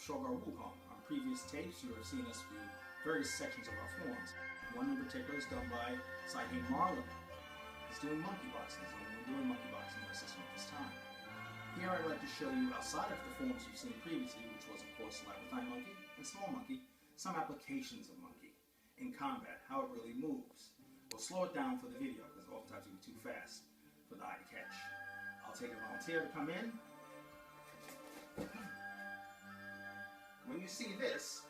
Shogun Wukong. On previous tapes, you have seen us do various sections of our forms. One in particular is done by Saihei Marlin. He's doing monkey boxing. He's only been doing monkey boxing in our system at this time. Here I'd like to show you, outside of the forms you've seen previously, which was of course Labyrinthine Monkey and Small Monkey, some applications of monkey in combat, how it really moves. We'll slow it down for the video because oftentimes it will be too fast for the eye to catch. I'll take a volunteer to come in. When you see this,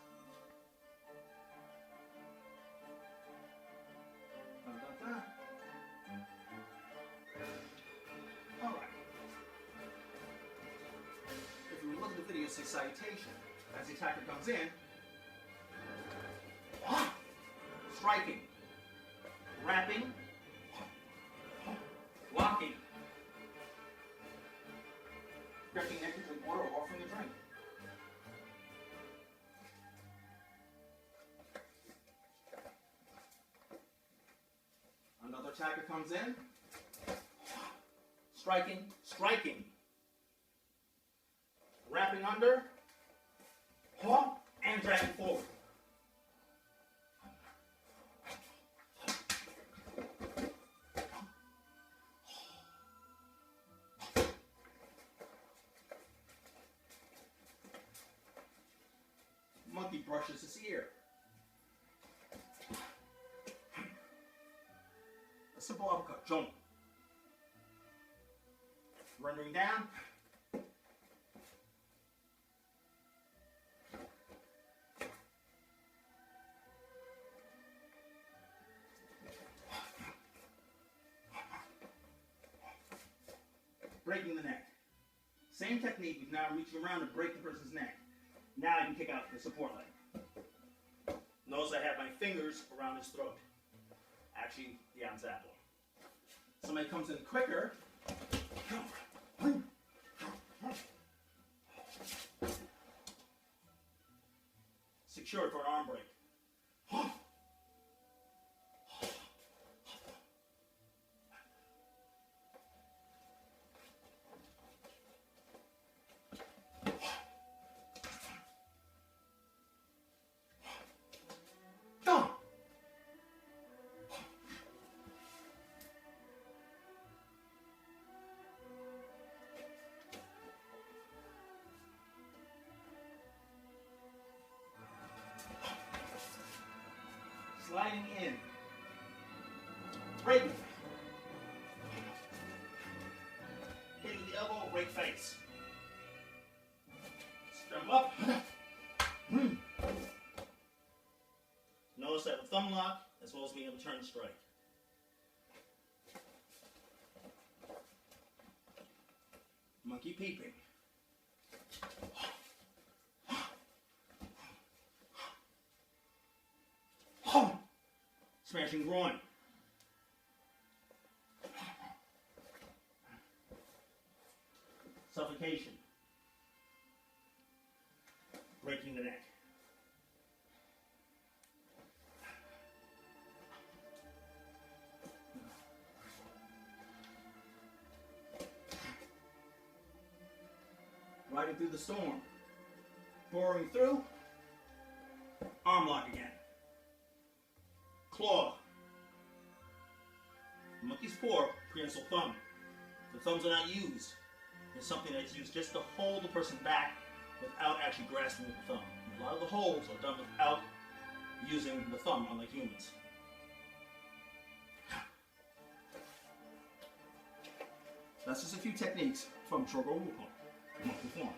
alright. If you look at the video, say salutation. As the attacker comes in, striking, wrapping, locking, gripping neck to drink water or offering a drink. Another attacker comes in, striking, striking, wrapping under, and dragging forward. Monkey brushes his ear. A simple uppercut, jump. Rendering down. Breaking the neck. Same technique, we've now reaching around to break the person's neck. Now I can kick out the support leg. Notice I have my fingers around his throat. Actually, the Adam's apple. Somebody comes in quicker. Secured for an arm break. Sliding in, breaking, hitting the elbow, break face. Strum up. Notice that the thumb lock, as well as being able to turn and strike. Monkey peeping. Smashing groin. Suffocation. Breaking the neck. Riding through the storm. Boring through. Arm lock again. Claw. The monkey's paw, prehensile thumb. The thumbs are not used. It's something that's used just to hold the person back without actually grasping with the thumb. And a lot of the holds are done without using the thumb, unlike humans. That's just a few techniques from Shogun Wukong, monkey form.